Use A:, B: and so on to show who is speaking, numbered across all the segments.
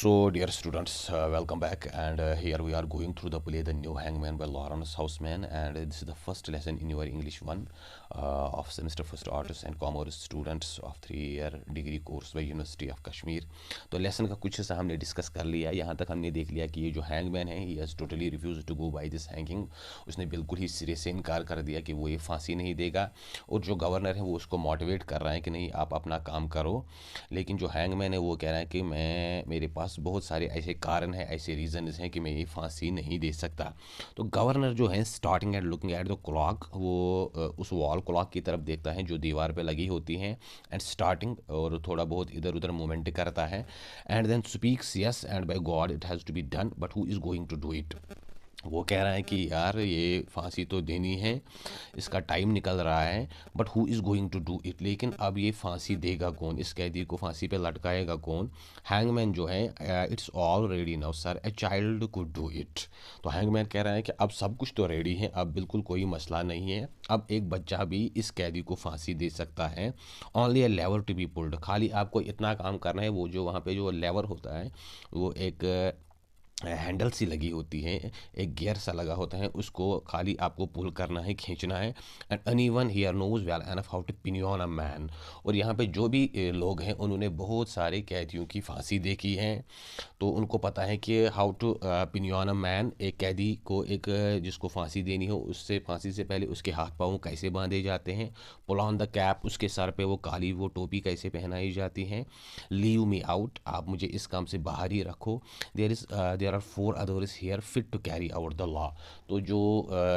A: So, dear students, welcome back. And here we are going through the play The New Hangman by Lawrence Houseman. And this is the first lesson in your English 1 of semester first arts and commerce students of 3-year degree course by University of Kashmir. तो lesson का कुछ हिस्सा हमने discuss कर लिया. यहाँ तक हमने देख लिया कि ये जो हैंगमैन है he has totally refuse to go by this hanging. उसने बिल्कुल ही सिरे से इनकार कर दिया कि वो ये फांसी नहीं देगा. और जो गवर्नर है वो उसको मोटिवेट कर रहा है कि नहीं आप अपना काम करो. लेकिन जो हैंगमैन है वो कह रहा है कि मेरे पास बहुत सारे ऐसे कारण हैं, ऐसे रीजंस हैं कि मैं ये फांसी नहीं दे सकता. तो गवर्नर जो है starting at looking at the clock, वो उस वॉल क्लॉक की तरफ देखता है जो दीवार पे लगी होती हैं एंड स्टार्टिंग और थोड़ा बहुत इधर उधर मूवमेंट करता है and then speaks yes and by God it has to be done but who is going to do it. वो कह रहा है कि यार ये फांसी तो देनी है, इसका टाइम निकल रहा है, but who is going to do it. लेकिन अब ये फांसी देगा कौन, इस कैदी को फांसी पे लटकाएगा कौन. हैंगमैन जो है it's all ready now sir, a child could do it. तो हैंगमैन कह रहा है कि अब सब कुछ तो रेडी है, अब बिल्कुल कोई मसला नहीं है, अब एक बच्चा भी इस कैदी को फांसी दे सकता है. Only a lever to be pulled, खाली आपको इतना काम करना है. वो जो वहाँ पे जो लेवर होता है वो एक हैंडल सी लगी होती है, एक गियर सा लगा होता है, उसको खाली आपको पुल करना है, खींचना है. And anyone here knows well enough how to pinion a man. और यहाँ पे जो भी लोग हैं उन्होंने बहुत सारे कैदियों की फांसी देखी है, तो उनको पता है कि how to pinion a man. एक कैदी को एक जिसको फांसी देनी हो उससे फांसी से पहले उसके हाथ पाँव कैसे बांधे जाते हैं, पुल ऑन द कैप, उसके सर पे वो काली वो टोपी कैसे पहनाई जाती है. लीव मी आउट, आप मुझे इस काम से बाहर ही रखो. There are 4 others here fit to carry out the law. तो जो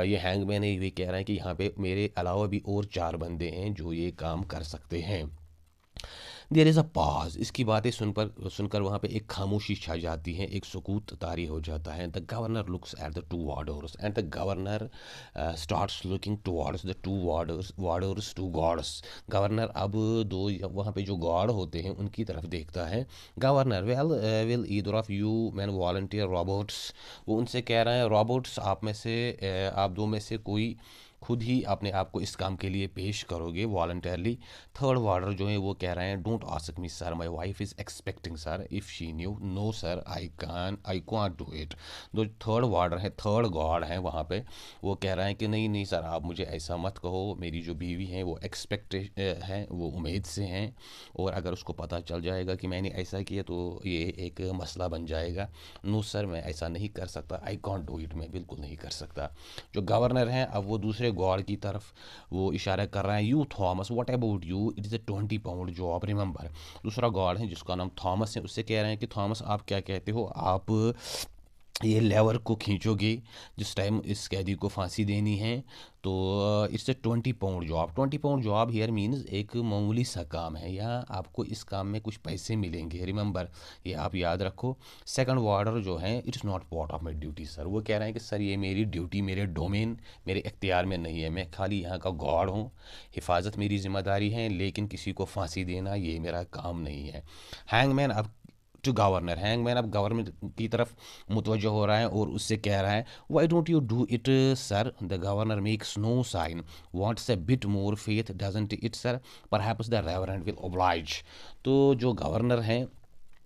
A: ये हैंगमैन है ये कह रहा है कि यहाँ पे मेरे अलावा भी और 4 बंदे हैं जो ये काम कर सकते हैं. देयर इज़ अ पाज, इसकी बातें सुनकर वहाँ पे एक खामोशी छा जाती है, एक सुकूत तारी हो जाता है. The governor looks at the 2 warders and the governor starts looking towards the 2 warders 2 guards. Governor अब दो वहाँ पे जो गार्ड होते हैं उनकी तरफ देखता है. Governor will either of you man volunteer Roberts. वो उनसे कह रहा है रॉबर्ट्स आप में से आप दो में से कोई खुद ही अपने आप को इस काम के लिए पेश करोगे वॉलंटियरली. थर्ड वार्डर जो है वो कह रहे हैं don't ask me sir, my wife is expecting sir, if she knew no sir I can't do it. जो थर्ड वार्डर है, थर्ड गॉड है वहाँ पे, वो कह रहे हैं कि नहीं नहीं सर आप मुझे ऐसा मत कहो, मेरी जो बीवी है वो एक्सपेक्ट है, वो उम्मीद से हैं, और अगर उसको पता चल जाएगा कि मैंने ऐसा किया तो ये एक मसला बन जाएगा. नो सर मैं ऐसा नहीं कर सकता, आई कॉन्ट डू इट, मैं बिल्कुल नहीं कर सकता. जो गवर्नर हैं अब वो दूसरे गॉड की तरफ वो इशारा कर रहा है. You Thomas what about you, it is a 20 pound job remember. दूसरा गॉड है जिसका नाम थॉमस है, उससे कह रहे हैं कि थॉमस आप क्या कहते हो, आप ये लेवर को खींचोगे जिस टाइम इस कैदी को फांसी देनी है, तो it's a 20 pound job. 20 pound job here means एक मामूली सा काम है, यहाँ आपको इस काम में कुछ पैसे मिलेंगे, रिमेंबर, ये आप याद रखो. सेकंड वार्डर जो है it's not part of my duty sir, वो कह रहे हैं कि सर ये मेरी ड्यूटी, मेरे डोमेन, मेरे इख्तियार में नहीं है, मैं खाली यहाँ का गॉड हूँ, हिफाजत मेरी जिम्मेदारी है, लेकिन किसी को फांसी देना ये मेरा काम नहीं है. हैंगमैन अब टू गवर्नर, हैंगमैन अब गवर्नमेंट की तरफ मुतवज्जो हो रहा है और उससे कह रहा है why don't you do it sir. The governor makes no sign, wants a bit more faith doesn't it sir, perhaps the reverend will oblige. तो जो गवर्नर हैं,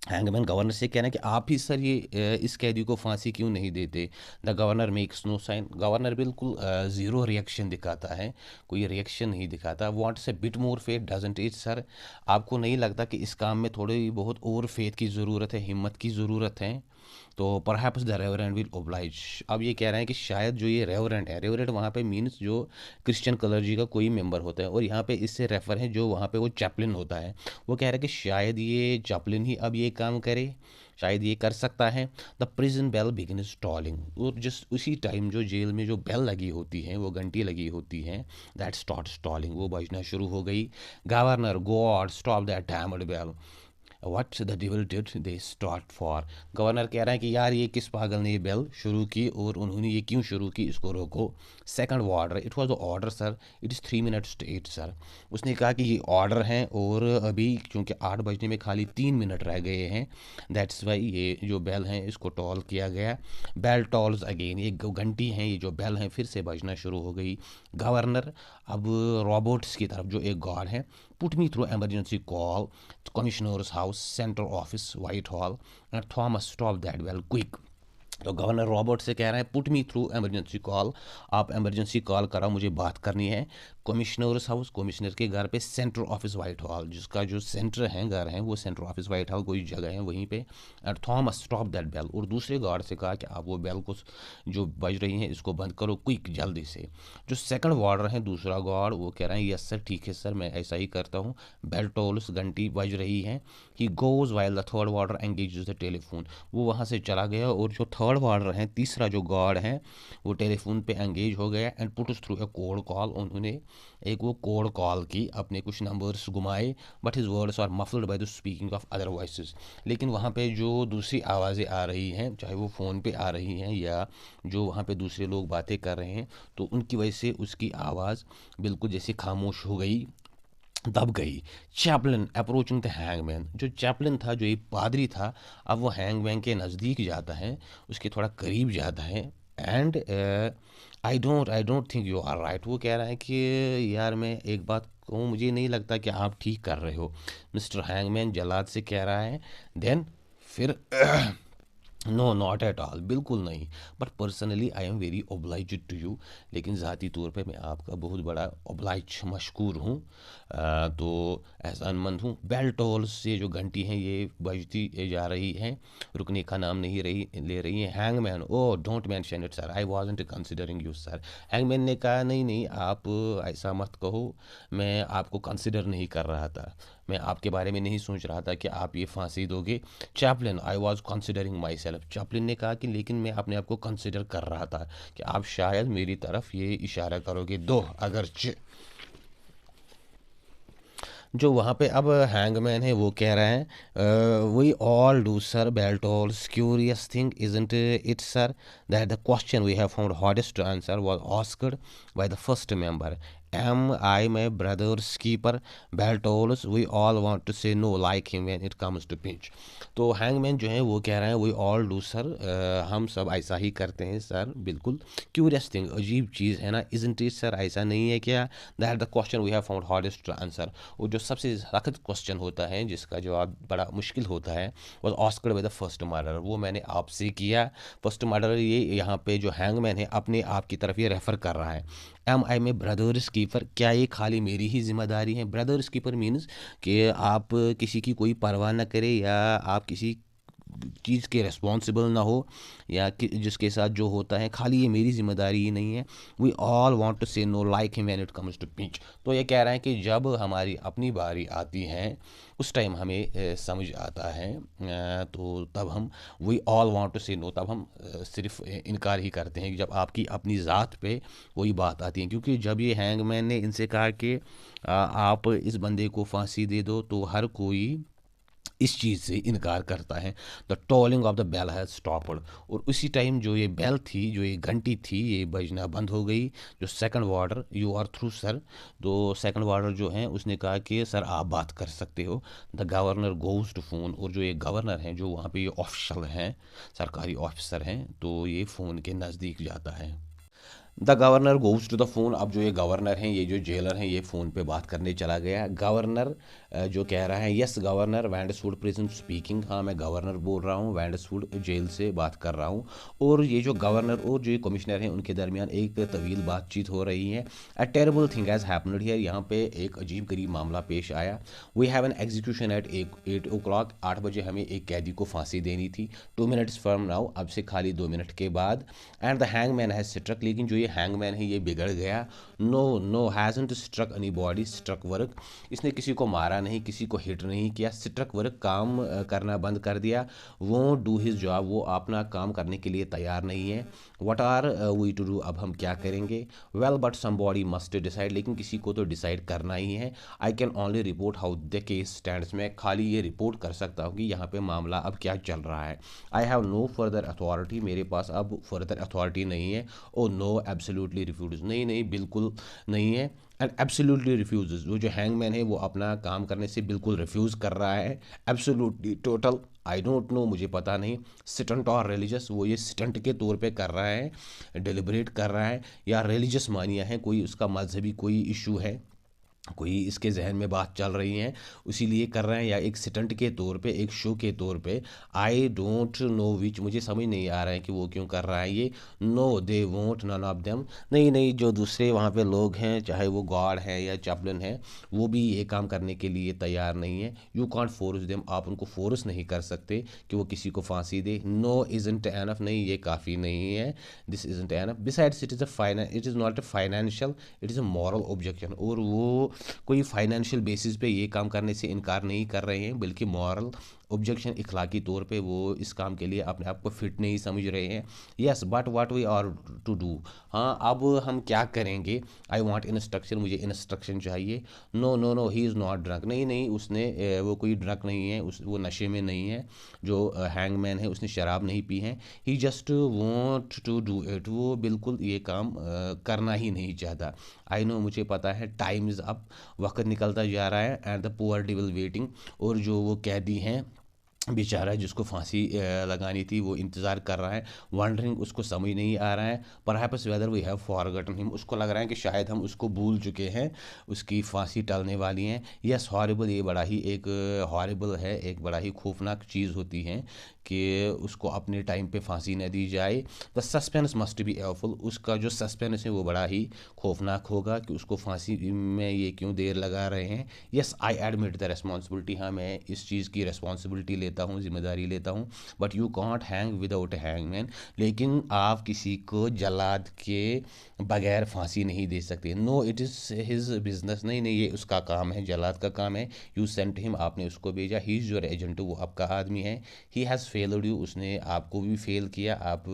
A: हैंगमैन गवर्नर से कहना है कि आप ही सर ये इस कैदी को फांसी क्यों नहीं देते. The governor makes no sign, governor बिल्कुल ज़ीरो रिएक्शन दिखाता है, कोई रिएक्शन नहीं दिखाता. Wants a bit more faith doesn't it sir, आपको नहीं लगता कि इस काम में थोड़ी बहुत और फेथ की ज़रूरत है, हिम्मत की ज़रूरत है. तो perhaps the reverend will oblige. अब ये कह रहे हैं कि शायद जो ये रेवरेंड है, रेवरेंड वहाँ पे मीन्स जो क्रिश्चियन क्लर्जी का कोई मेंबर होता है, और यहाँ पे इससे रेफर है जो वहाँ पे वो चैपलिन होता है. वो कह रहा है कि शायद ये चैपलिन ही अब ये काम करे, शायद ये कर सकता है. The prison bell begin tolling, और जिस उसी टाइम जो जेल में जो बेल लगी होती है, वो घंटी लगी होती है, दैट स्टार्ट टॉलिंग, वो बजना शुरू हो गई. Governor God stop that damned bell, what the devil did they start for. Governor कह रहा है कि यार ये किस पागल ने ये बेल शुरू की और उन्होंने ये क्यों शुरू की, इसको रोको. Second warder it was the order sir, it is 3 minutes to 8 sir. उसने कहा कि ये ऑर्डर हैं और अभी क्योंकि 8 बजने में खाली 3 मिनट रह गए हैं, दैट्स वाई ये जो बेल हैं इसको टॉल किया गया. बेल टॉल्स अगेन, ये घंटी हैं, ये जो बेल हैं फिर से बजना शुरू हो गई. गवर्नर अब रॉबर्ट्स की तरफ जो एक गॉड है put me through emergency call to Commissioner's house, Central Office, Whitehall, and Thomas, stop that well quick. तो गवर्नर रॉबर्ट से कह रहा है put me through emergency call, आप एमरजेंसी कॉल कराओ, मुझे बात करनी है कमिश्नर्स हाउस, कमिश्नर के घर पे, सेंट्रल ऑफिस वाइट हॉल, जिसका जो सेंटर है घर है वो सेंट्रल ऑफिस वाइट हॉल कोई जगह है वहीं पे। And Thomas stop that bell, और दूसरे गार्ड से कहा कि आप वो बेल को जो बज रही है इसको बंद करो क्विक जल्दी से। जो सेकंड वार्डर है दूसरा गार्ड वो कह रहा है यस सर ठीक है सर मैं ऐसा ही करता हूँ। बेल टोल्स, घंटी बज रही है। He goes while the third warder engages the telephone, वो वहाँ से चला गया और जो थर्ड वार्डर है तीसरा जो गार्ड है वो टेलीफोन पे एंगेज हो गया and puts through a code call, उन्होंने एक वो कोड कॉल की, अपने कुछ नंबर्स घुमाए, but his words are muffled by the speaking of other voices, लेकिन वहाँ पे जो दूसरी आवाज़ें आ रही हैं चाहे वो फ़ोन पे आ रही हैं या जो वहाँ पे दूसरे लोग बातें कर रहे हैं तो उनकी वजह से उसकी आवाज़ बिल्कुल जैसे खामोश हो गई, दब गई। चैपलिन अप्रोचिंग द हैंगमैन, जो चैपलिन था जो एक पादरी था अब वो हैंगमैन के नज़दीक जाता है, उसके थोड़ा करीब जाता है and I don't think you are right, वो कह रहा है कि यार मैं एक बात कहूँ मुझे नहीं लगता कि आप ठीक कर रहे हो, मिस्टर हैंगमैन जल्लाद से कह रहा है। देन फिर नो नॉट एट ऑल, बिल्कुल नहीं, but personally I am very oblige to you, लेकिन ज़ाती तौर पे मैं आपका बहुत बड़ा ओब्लाइज मशकूर हूँ, तो एहसानमंद हूँ। बेल टोल्स से जो घंटी हैं ये बजती जा रही हैं, रुकने का नाम नहीं ले रही है। Hangman, oh don't mention it sir, I wasn't considering you sir. Hangman ने कहा नहीं नहीं आप ऐसा मत कहो, मैं आपको कंसिडर नहीं कर रहा था, मैं आपके बारे में नहीं सोच रहा था कि आप ये फांसी दोगे। Chaplin, I was considering my self, Chaplin ने कहा कि लेकिन मैं अपने आप को कंसिडर कर रहा था कि आप शायद मेरी तरफ ये इशारा करोगे, दो अगरचे। जो वहाँ पे अब हैंगमैन है वो कह रहा है we all do sir bell tolls, curious thing isn't it sir that the question we have found hardest to answer was asked by the first member, am I my brother's keeper, bell tolls we all want to say no like him when it comes to pinch. तो hangman जो है वो कह रहा है we all do sir, हम सब ऐसा ही करते हैं सर, बिल्कुल। क्यूरियस थिंग, अजीब चीज़ है ना, इजंट इट सर, ऐसा नहीं है क्या, that the question we have found hardest to answer, वो जो सबसे सख्त क्वेश्चन होता है जिसका जवाब बड़ा मुश्किल होता है वो ऑस्कर्ड बाय द फर्स्ट मर्डर, वो मैंने आपसे किया। फर्स्ट मर्डर ये यहाँ पे जो हैंगमैन है अपने आप की तरफ ये रेफ़र कर रहा है। एम आई में ब्रदर्स कीपर, क्या ये खाली मेरी ही जिम्मेदारी है? ब्रदर्स कीपर मीन्स कि आप किसी की कोई परवाह ना करें या आप किसी चीज़ के रिस्पॉन्सिबल ना हो या जिसके साथ जो होता है खाली ये मेरी जिम्मेदारी ही नहीं है। We all want to say no like him when it comes to pinch, तो ये कह रहा है कि जब हमारी अपनी बारी आती है उस टाइम हमें समझ आता है, तो तब हम we all want to say no, तब हम सिर्फ इनकार ही करते हैं जब आपकी अपनी ज़ात पे कोई बात आती है। क्योंकि जब ये हैंगमैन ने इनसे कहा कि आप इस बंदे को फांसी दे दो तो हर कोई इस चीज़ से इनकार करता है। The tolling of the bell has stopped, और उसी टाइम जो ये बेल थी जो ये घंटी थी ये बजना बंद हो गई। जो second warder, you are through sir, तो सेकंड वार्डर जो है उसने कहा कि सर आप बात कर सकते हो। The governor goes to phone, और जो ये गवर्नर हैं जो वहाँ पे ये ऑफिशियल हैं, सरकारी ऑफिसर हैं, तो ये फ़ोन के नज़दीक जाता है। The governor goes to the phone, अब जो ये गवर्नर हैं ये जो जेलर हैं ये फ़ोन पे बात करने चला गया। गवर्नर जो कह रहा है यस गवर्नर वैंडसवुड प्रिजन स्पीकिंग, हाँ मैं गवर्नर बोल रहा हूँ, वैंडसवुड जेल से बात कर रहा हूँ। और ये जो गवर्नर और जो कमिश्नर हैं उनके दरमियान एक तवील बातचीत हो रही है। A terrible thing has happened here, यहाँ पे एक अजीब गरीब मामला पेश आया। We have an execution at 8 o'clock, 8 बजे हमें एक कैदी को फांसी देनी थी। 2 minutes फ्रॉम नाउ, अब से खाली 2 मिनट के बाद। And the hangman has struck, लेकिन जो ये हैंगमैन है ये बिगड़ गया। No hasn't struck anybody, struck work, इसने किसी को मारा नहीं, किसी को हिट नहीं किया, स्ट्रक वर्क, काम करना बंद कर दिया। वो डू हिज जॉब, वो अपना काम करने के लिए तैयार नहीं है। What are we to do, अब हम क्या करेंगे? Well but somebody must decide, लेकिन किसी को तो डिसाइड करना ही है। I can only report how the case stands, मैं खाली ये रिपोर्ट कर सकता हूँ कि यहाँ पे मामला अब क्या चल रहा है। I have no further authority, मेरे पास अब फर्दर अथॉरिटी नहीं है। ओ नो एब्सोल्युटली रिफ्यूज, नहीं नहीं बिल्कुल नहीं है। एंड एब्सोल्युटली रिफ्यूज, वो जो हैंगमैन है वो अपना काम करने से बिल्कुल रिफ्यूज़ कर रहा है। Absolutely, total, I don't know, मुझे पता नहीं। स्टंट और रिलीजियस, वो ये स्टंट के तौर पे कर रहा है, डिलिबरेट कर रहा है, या रिलीजियस मानिया है, कोई उसका मजहबी कोई इशू है, कोई इसके जहन में बात चल रही है, इसीलिए कर रहे हैं, या एक स्टंट के तौर पे, एक शो के तौर पे। आई डोंट नो विच, मुझे समझ नहीं आ रहा है कि वो क्यों कर रहा है ये। No they won't none of them, नहीं नहीं, जो दूसरे वहाँ पे लोग हैं, चाहे वो गॉड है या चैपलन है, वो भी ये काम करने के लिए तैयार नहीं है। यू कॉन्ट फोर्स देम, आप उनको फोर्स नहीं कर सकते कि वो किसी को फांसी दे। नो इज़ंट एनफ, नहीं ये काफ़ी नहीं है। This isn't enough, besides it is it is not a financial, it is a moral objection. और वो कोई फाइनेंशियल बेसिस पे ये काम करने से इनकार नहीं कर रहे हैं, बल्कि मॉरल ऑब्जेक्शन, इखलाकी तौर पे वो इस काम के लिए अपने आप को फिट नहीं समझ रहे हैं। Yes but what we are to do, हाँ अब हम क्या करेंगे। आई वांट इंस्ट्रक्शन, मुझे इंस्ट्रक्शन चाहिए। No no no he is not drunk, नहीं नहीं, उसने वो कोई ड्रंक नहीं है, वो नशे में नहीं है। जो हैंगमैन है उसने शराब नहीं पी है। He just want to do it, वो बिल्कुल ये काम करना ही नहीं चाहता। आई नो, मुझे पता है, टाइम इज़ अप, वक्त निकलता जा रहा है, एंड द पुअर डिविल वेटिंग, और जो वो कैदी हैं बेचारा जिसको फांसी लगानी थी, वो इंतज़ार कर रहा है। वंडरिंग, उसको समझ नहीं आ रहा है। Perhaps whether we have forgotten him, उसको लग रहा है कि शायद हम उसको भूल चुके हैं, उसकी फांसी टलने वाली है। यस हॉरिबल, ये बड़ा ही एक हॉरिबल है, एक बड़ा ही खौफनाक चीज़ होती है कि उसको अपने टाइम पे फांसी न दी जाए। द सस्पेंस मस्ट बी एवरफुल, उसका जो सस्पेंस है वो बड़ा ही खौफनाक होगा कि उसको फांसी में ये क्यों देर लगा रहे हैं। Yes I admit the responsibility, हाँ मैं इस चीज़ की रिस्पॉन्सिबिलिटी लेता हूँ, जिम्मेदारी लेता हूँ। But you can't hang without hangman, लेकिन आप किसी को जलाद के बगैर फांसी नहीं दे सकते। No it is his business, नहीं नहीं, ये उसका काम है, जलाद का काम है। यू सेंट हिम, आपने उसको भेजा। ही इज़ योर एजेंट, वो आपका आदमी है। ही हैज़ फेल्ड यू, उसने आपको भी फेल किया, आप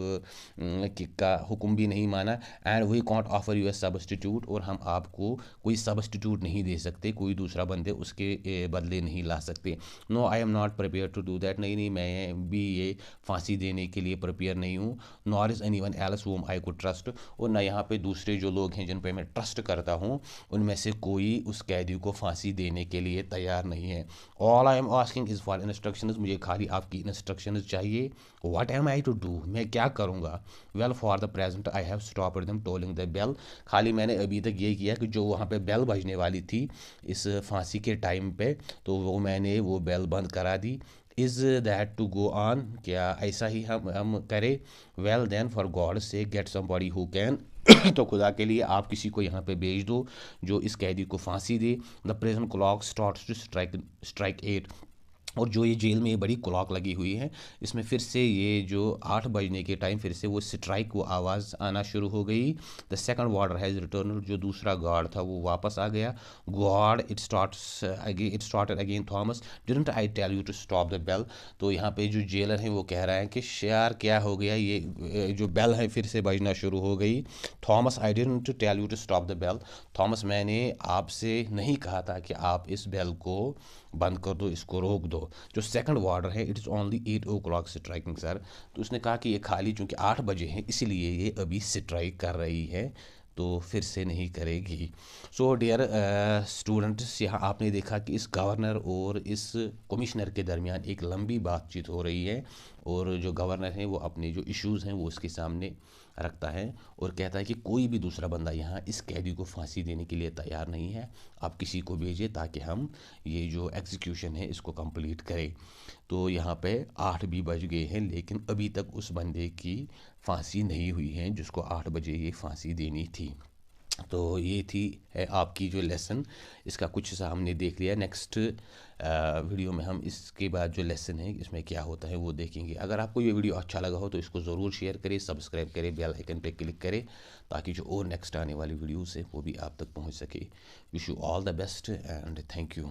A: का हुक्म भी नहीं माना। And we can't offer you a substitute, और हम आपको कोई सब्सटीट्यूट नहीं दे सकते, कोई दूसरा बंदे उसके बदले नहीं ला सकते। No I am not prepare to do that, नहीं नहीं, मैं भी ये फांसी देने के लिए प्रिपेयर नहीं हूँ। Nor is any one else whom I could trust, और ना यहाँ पे दूसरे जो लोग हैं जिन पे मैं ट्रस्ट करता हूँ, उनमें से कोई उस कैदी को फांसी देने के लिए तैयार नहीं है। All I am asking is for instructions, मुझे खाली आपकी इंस्ट्रक्शंस चाहिए। What am I to do, मैं क्या करूँगा। Well for the present I have stopped them tolling the bell, खाली मैंने अभी तक ये किया कि जो वहाँ पे बेल बजने वाली थी इस फांसी के टाइम पे, तो वो मैंने वो बेल बंद करा दी। Is that to go on, क्या ऐसा ही हम करें। Well then for God sake get somebody who can, तो खुदा के लिए आप किसी को यहाँ पे भेज दो जो इस कैदी को फांसी दे। The present clock starts to strike 8, और जो ये जेल में ये बड़ी क्लॉक लगी हुई है, इसमें फिर से ये जो 8 बजने के टाइम फिर से वो स्ट्राइक, वो आवाज़ आना शुरू हो गई। The second warder has return, जो दूसरा गार्ड था वो वापस आ गया। God it started again Thomas, didn't I tell you to stop the bell, तो यहाँ पे जो जेलर है वो कह रहा है कि यार क्या हो गया, ये जो बेल है फिर से बजना शुरू हो गई। Thomas I didn't tell you to stop the bell, Thomas मैंने आपसे नहीं कहा था कि आप इस बेल को बंद कर दो, इसको रोक दो। जो सेकंड वार्डर है, it is only 8 o'clock striking sir, तो उसने कहा कि ये खाली चूँकि 8 बजे हैं इसीलिए ये अभी स्ट्राइक कर रही है, तो फिर से नहीं करेगी। सो डियर स्टूडेंट्स, यहाँ आपने देखा कि इस गवर्नर और इस कमिश्नर के दरमियान एक लंबी बातचीत हो रही है, और जो गवर्नर हैं वो अपने जो इश्यूज़ हैं वो उसके सामने रखता है और कहता है कि कोई भी दूसरा बंदा यहाँ इस कैदी को फांसी देने के लिए तैयार नहीं है, आप किसी को भेजिए ताकि हम ये जो एग्जीक्यूशन है इसको कंप्लीट करें। तो यहाँ पे 8 भी बज गए हैं, लेकिन अभी तक उस बंदे की फांसी नहीं हुई है जिसको 8 बजे ये फांसी देनी थी। तो ये थी है आपकी जो लेसन, इसका कुछ सा हमने देख लिया। नेक्स्ट वीडियो में हम इसके बाद जो लेसन है इसमें क्या होता है वो देखेंगे। अगर आपको ये वीडियो अच्छा लगा हो तो इसको ज़रूर शेयर करें, सब्सक्राइब करें, बेल आइकन पे क्लिक करें ताकि जो और नेक्स्ट आने वाली वीडियोस है वो भी आप तक पहुंच सके। Wish you all the best and thank you.